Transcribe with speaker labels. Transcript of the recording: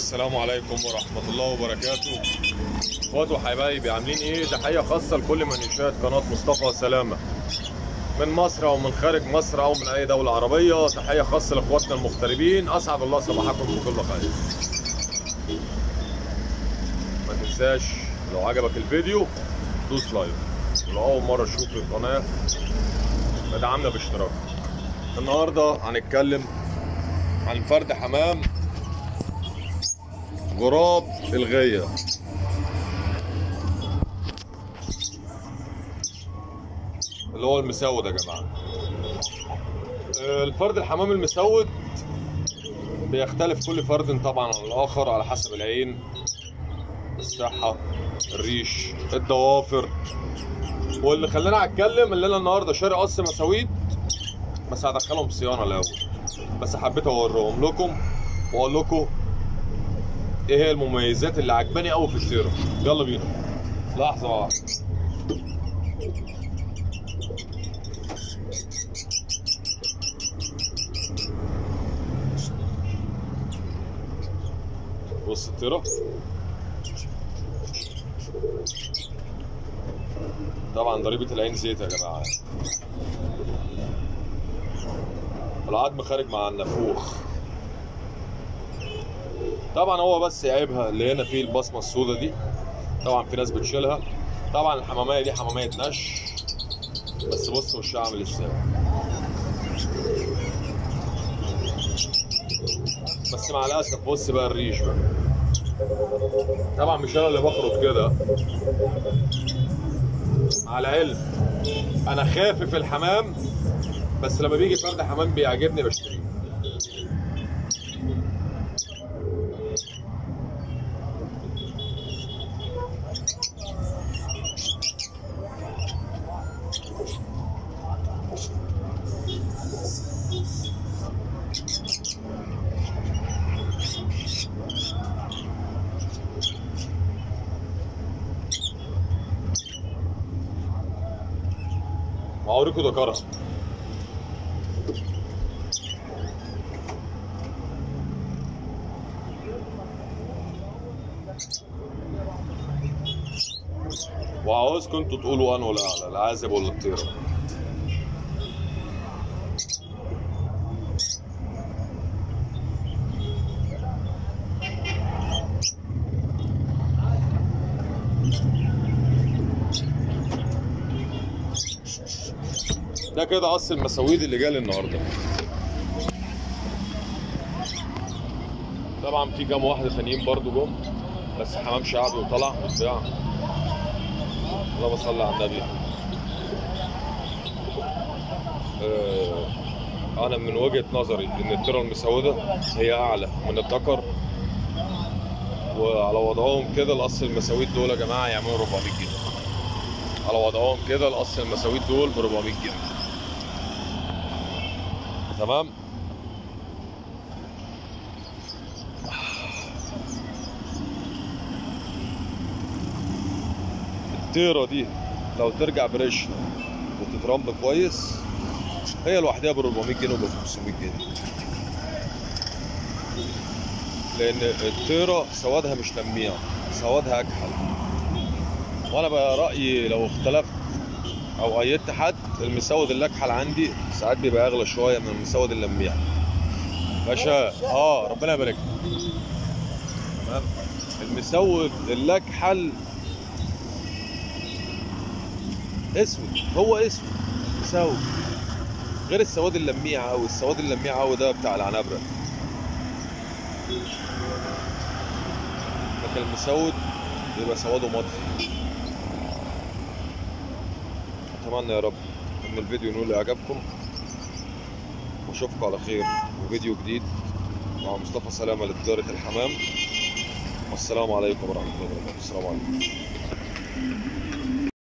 Speaker 1: السلام عليكم ورحمة الله وبركاته. اخواتي وحبايبي عاملين ايه؟ تحية خاصة لكل من يشاهد قناة مصطفى سلامة من مصر او من خارج مصر او من اي دولة عربية. تحية خاصة لاخواتنا المغتربين، اسعد الله صباحكم بكل خير. ما تنساش لو عجبك الفيديو دوس لايك، ولو اول مرة تشوف القناة ادعمنا باشتراك. النهاردة هنتكلم عن فرد حمام غراب الغية. اللي هو المسود يا جماعة. الفرد الحمام المسود بيختلف كل فرد طبعا عن الآخر على حسب العين، الصحة، الريش، الضوافر. واللي خلاني اتكلم اللي انا النهارده شاري قص مساويد، بس هدخلهم صيانة الأول. بس حبيت اوريهم لكم واقول لكم ايه هي المميزات اللي عجباني قوي في التيرا. يلا بينا. لحظة واحدة. بص التيرا طبعا ضريبة العين زيت يا جماعة. العظم خارج مع النافوخ. طبعا هو بس عيبها اللي هنا فيه البصمة السوداء دي، طبعا في ناس بتشيلها. طبعا الحمامية دي حمامية نش، بس بص وشها عامل ازاي. بس مع الاسف بص بقى الريش بقى. طبعا مش انا اللي بخرج كده، مع العلم انا خافف الحمام، بس لما بيجي فرد حمام بيعجبني بشتريه. وهوريكم ذكرها. وعاوزكم انتوا تقولوا انا ولا اعلى، العازب ولا الطيره. ده كده قص المساويد اللي جالي النهارده. طبعا في كام واحده ثانيين برضو جم، بس حمام شعبي وطلع وبتاع. اللهم صل على النبي. انا من وجهه نظري ان التيرا المسوده هي اعلى من الذكر، وعلى وضعهم كده القص المساويد دول يا جماعه يعملوا 400 جنيه. على وضعهم كده القص المساويد دول ب 400 جنيه. تمام. التيرا دي لو ترجع بريشها وتترمى كويس هي لوحدها ب 400 جنيه وب 500 جنيه. لان التيرا سوادها مش لميع، سوادها اكحل. وانا بقى رايي لو اختلفت او ايدت حد، المسود الاكحل عندي ساعات بيبقى اغلى شويه من المسود اللميع. باشا ربنا يبارك. تمام. المسود الاكحل اسود، هو اسود مسود، غير السواد اللميع قوي. السواد اللميع قوي ده بتاع العنبره، لكن المسود بيبقى سواده مطفي. اتمنى يا رب ان الفيديو ينول اعجابكم، واشوفكم على خير وفيديو جديد مع مصطفى سلامة لتجارة الحمام. والسلام عليكم ورحمة الله وبركاته. السلام عليكم.